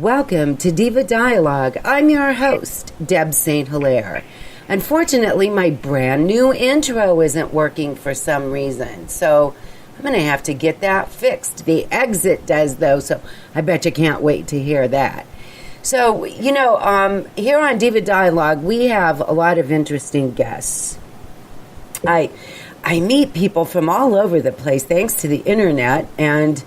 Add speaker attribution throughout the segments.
Speaker 1: Welcome to Diva Dialogue. I'm your host, Deb St.Hilaire. Unfortunately, my brand new intro isn't working for some reason, so I'm going to have to get that fixed. The exit does, though, so I bet you can't wait to hear that. So, here on Diva Dialogue, we have a lot of interesting guests. I meet people from all over the place, thanks to the internet and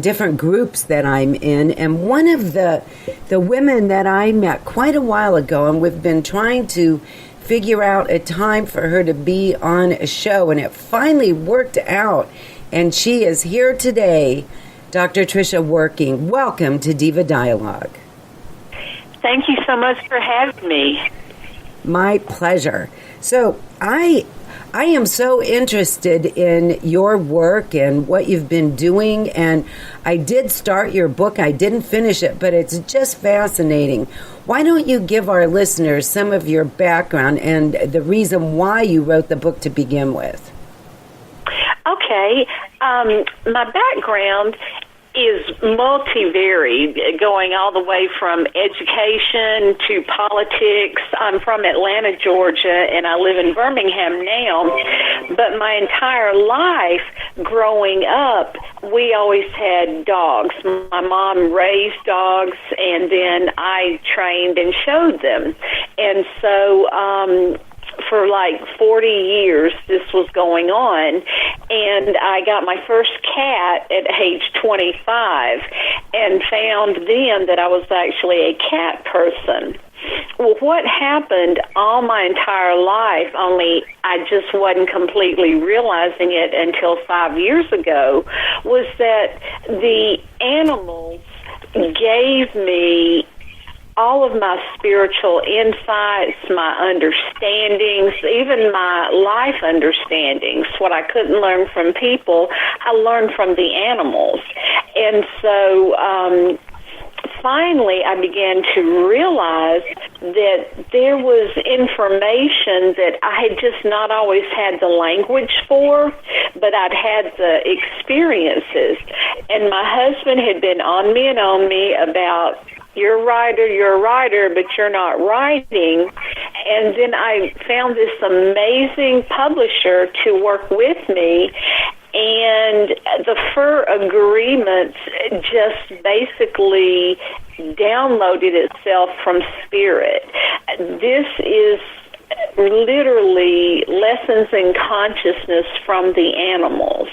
Speaker 1: different groups that I'm in. And one of the women that I met quite a while ago, and we've been trying to figure out a time for her to be on a show, and it finally worked out. And she is here today, Dr. Tricia Working. Welcome to Diva Dialogue.
Speaker 2: Thank you so much for having me.
Speaker 1: My pleasure. So I am so interested in your work and what you've been doing, and I did start your book. I didn't finish it, but it's just fascinating. Why don't you give our listeners some of your background and the reason why you wrote the book to begin with?
Speaker 2: Okay. My background is multivaried, going all the way from education to politics. I'm from Atlanta, Georgia, and I live in Birmingham now. But my entire life growing up, we always had dogs. My mom raised dogs, and then I trained and showed them. And so for like 40 years this was going on, and I got my first cat at age 25 and found then that I was actually a cat person. Well, what happened all my entire life, only I just wasn't completely realizing it until 5 years ago, was that the animals gave me all of my spiritual insights, my understandings, even my life understandings. What I couldn't learn from people, I learned from the animals. And so finally I began to realize that there was information that I had just not always had the language for, but I'd had the experiences. And my husband had been on me and on me about, you're a writer, but you're not writing. And then I found this amazing publisher to work with me, and the fur agreement just basically downloaded itself from spirit. This is literally lessons in consciousness from the animals.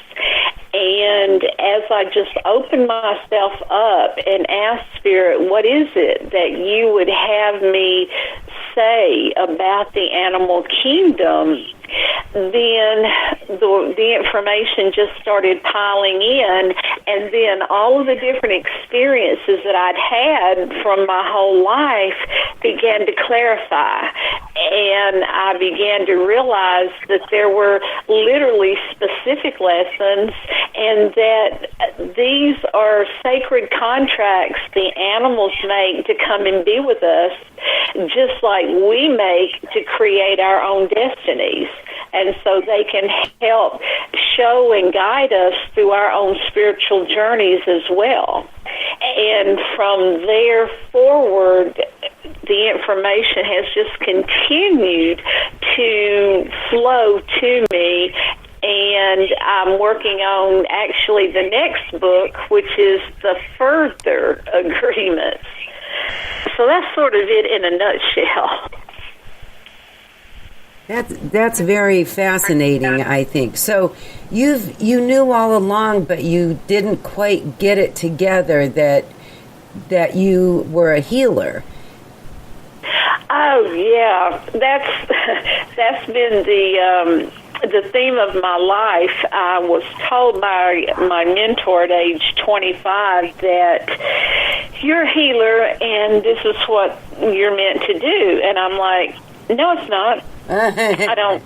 Speaker 2: And as I just opened myself up and asked Spirit, what is it that you would have me say about the animal kingdom, then the information just started piling in, and then all of the different experiences that I'd had from my whole life began to clarify. And I began to realize that there were literally specific lessons, and that these are sacred contracts the animals make to come and be with us, just like we make to create our own destinies. And so they can help show and guide us through our own spiritual journeys as well. And from there forward, the information has just continued to flow to me. And I'm working on actually the next book, which is the further agreements. So that's sort of it in a nutshell.
Speaker 1: That's very fascinating, I think. So you knew all along, but you didn't quite get it together that you were a healer.
Speaker 2: Oh yeah, that's been the theme of my life. I was told by my mentor at age 25 that you're a healer and this is what you're meant to do. And I'm like, no, it's not. I don't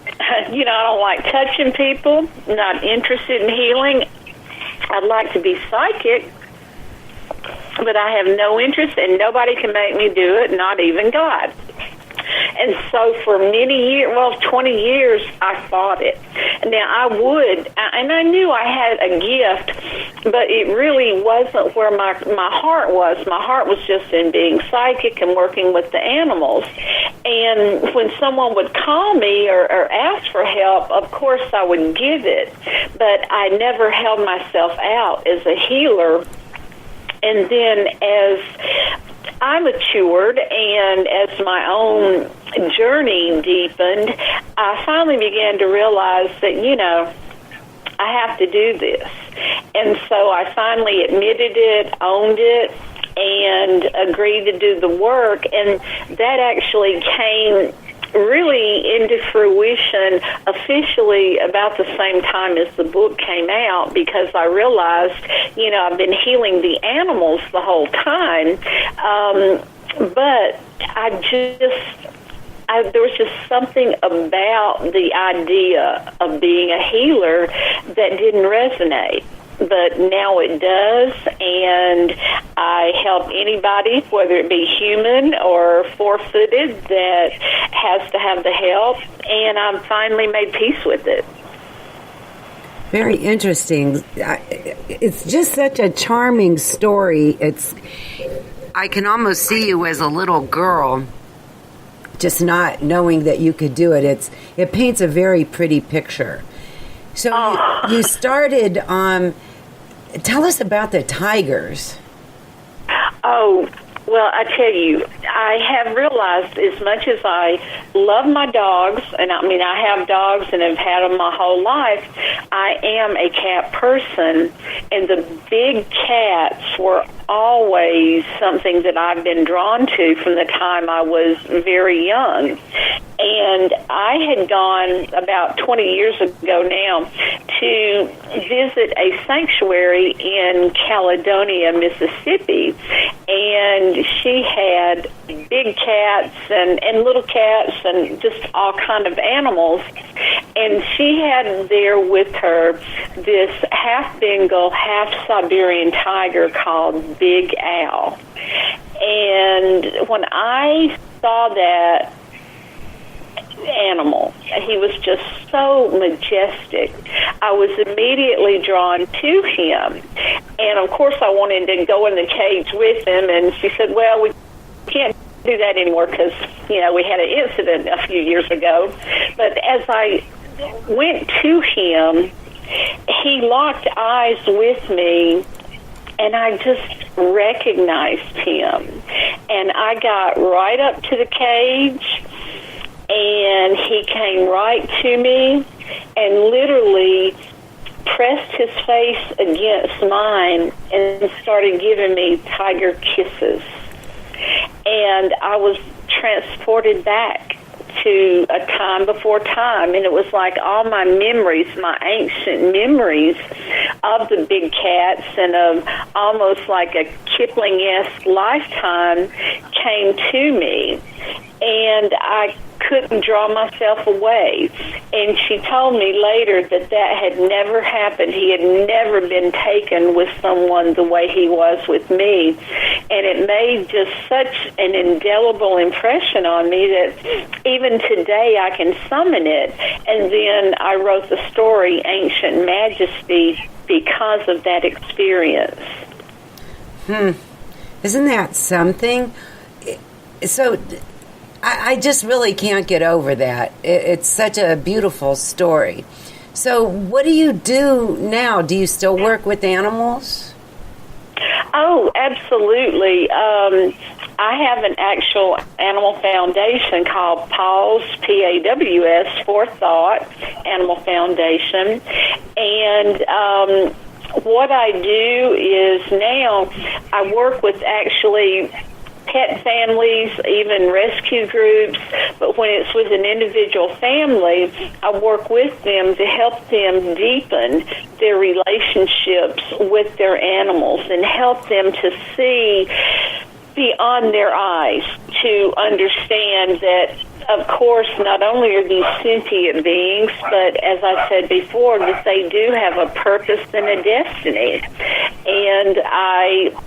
Speaker 2: like touching people, not interested in healing. I'd like to be psychic, but I have no interest, and nobody can make me do it, not even God. And so for many years, 20 years, I fought it. Now, I knew I had a gift but it really wasn't where my heart was. My heart was just in being psychic and working with the animals. And when someone would call me or ask for help, of course I would give it, but I never held myself out as a healer. And then as I matured and as my own journey deepened, I finally began to realize that, I have to do this. And so I finally admitted it, owned it, and agreed to do the work. And that actually came really into fruition officially about the same time as the book came out, because I realized, I've been healing the animals the whole time, but there was just something about the idea of being a healer that didn't resonate. But now it does, and I help anybody, whether it be human or four-footed, that has to have the help, and I've finally made peace with it.
Speaker 1: Very interesting. It's just such a charming story. I can almost see you as a little girl, just not knowing that you could do it. It paints a very pretty picture. So you started, tell us about the tigers.
Speaker 2: Oh, well, I tell you, I have realized as much as I love my dogs, and I have dogs and have had them my whole life, I am a cat person, and the big cats were always something that I've been drawn to from the time I was very young. And I had gone about 20 years ago now to visit a sanctuary in Caledonia, Mississippi, and she had big cats and little cats and just all kind of animals. And she had there with her this half Bengal, half Siberian tiger called Big Al. And when I saw that animal, he was just so majestic, I was immediately drawn to him. And of course I wanted to go in the cage with him, and she said, well, we can't do that anymore because, we had an incident a few years ago. But as I went to him, he locked eyes with me, and I just recognized him. And I got right up to the cage, and he came right to me and literally pressed his face against mine and started giving me tiger kisses. And I was transported back to a time before time, and it was like all my memories, my ancient memories of the big cats and of almost like a Kipling-esque lifetime came to me, and I couldn't draw myself away. And she told me later that had never happened. He had never been taken with someone the way he was with me. And it made just such an indelible impression on me that even today I can summon it. And then I wrote the story Ancient Majesty because of that experience.
Speaker 1: Isn't that something? So I just really can't get over that. It's such a beautiful story. So what do you do now? Do you still work with animals?
Speaker 2: Oh, absolutely. I have an actual animal foundation called PAWS, P-A-W-S, Forethought Animal Foundation. And what I do is now I work with actually pet families, even rescue groups, but when it's with an individual family, I work with them to help them deepen their relationships with their animals and help them to see beyond their eyes, to understand that, of course, not only are these sentient beings, but as I said before, that they do have a purpose and a destiny. And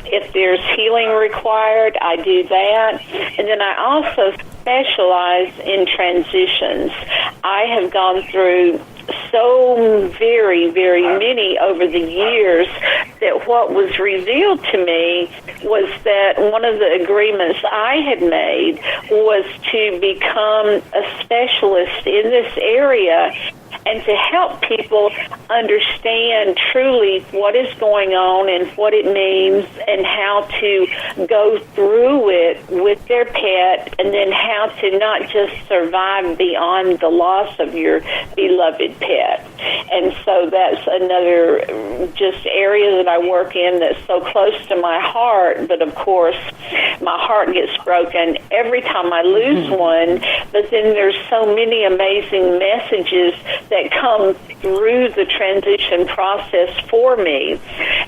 Speaker 2: if there's healing required, I do that. And then I also specialize in transitions. I have gone through so very, very many over the years that what was revealed to me was that one of the agreements I had made was to become a specialist in this area and to help people understand truly what is going on and what it means and how to go through it with their pet, and then how to not just survive beyond the loss of your beloved pet. And so that's another just area that I work in that's so close to my heart. But of course, my heart gets broken every time I lose one. But then there's so many amazing messages that come through the transition process for me.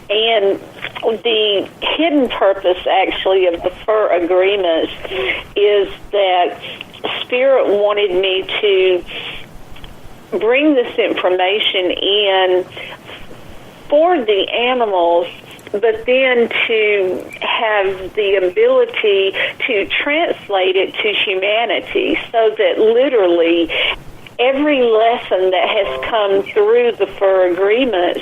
Speaker 2: And the hidden purpose, actually, of the fur agreements is that Spirit wanted me to bring this information in for the animals, but then to have the ability to translate it to humanity, so that literally every lesson that has come through the fur agreements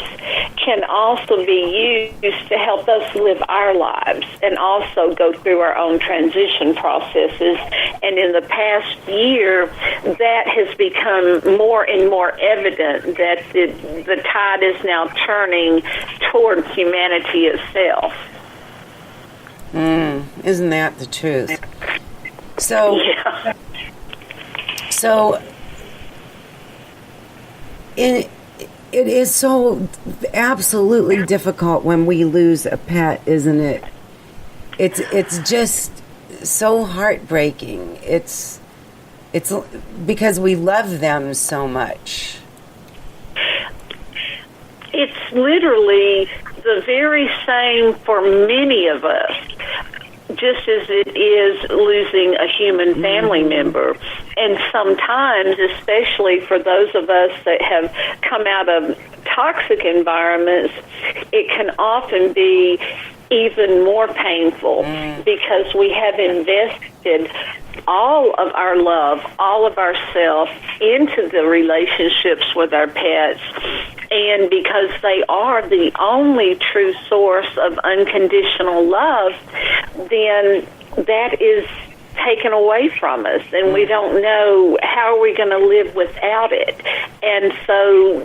Speaker 2: can also be used to help us live our lives and also go through our own transition processes. And in the past year, that has become more and more evident that the tide is now turning toward humanity itself.
Speaker 1: Isn't that the truth? So,
Speaker 2: Yeah.
Speaker 1: It is so absolutely difficult when we lose a pet, isn't it? It's just so heartbreaking. It's because we love them so much.
Speaker 2: It's literally the very same for many of us, just as it is losing a human family member. And sometimes, especially for those of us that have come out of toxic environments, it can often be even more painful because we have invested all of our love, all of ourself into the relationships with our pets. And because they are the only true source of unconditional love, then that is taken away from us, and we don't know how are we going to live without it. And so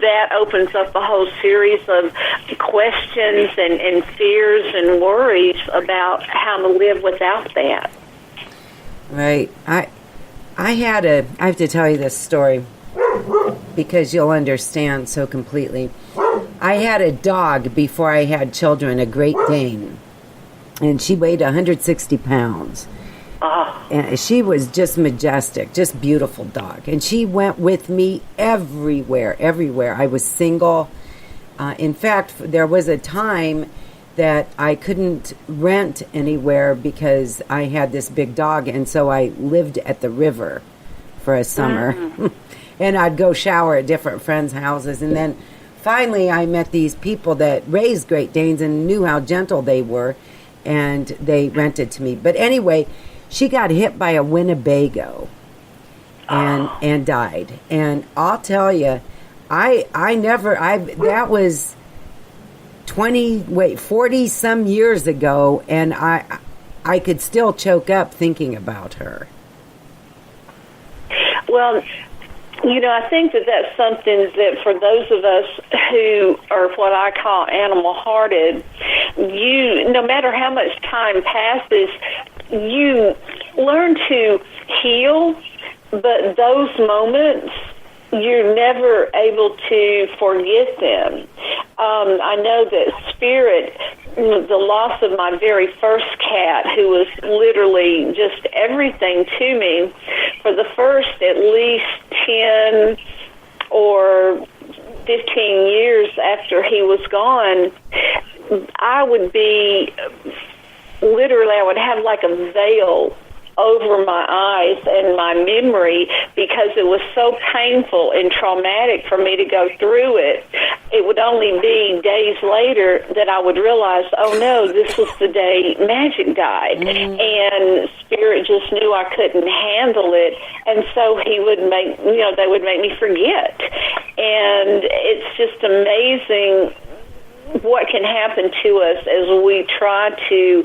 Speaker 2: that opens up a whole series of questions and fears and worries about how to live without that.
Speaker 1: Right. I have to tell you this story because you'll understand so completely. I had a dog before I had children, a Great Dane, and she weighed 160 pounds. And she was just majestic, just beautiful dog. And she went with me everywhere. I was single. In fact, there was a time that I couldn't rent anywhere because I had this big dog, and so I lived at the river for a summer. And I'd go shower at different friends' houses. And then finally I met these people that raised Great Danes and knew how gentle they were, and they rented to me. But anyway, she got hit by a Winnebago and died. And I'll tell you, that was 40 some years ago, and I could still choke up thinking about her.
Speaker 2: Well, I think that that's something that for those of us who are what I call animal-hearted, no matter how much time passes, you learn to heal, but those moments, you're never able to forget them. I know that Spirit, the loss of my very first cat, who was literally just everything to me, for the first at least 10 or 15 years after he was gone, I would have like a veil over my eyes and my memory because it was so painful and traumatic for me to go through it. It would only be days later that I would realize, oh no, this was the day Magic died. And Spirit just knew I couldn't handle it, and so they would make me forget. And it's just amazing what can happen to us as we try to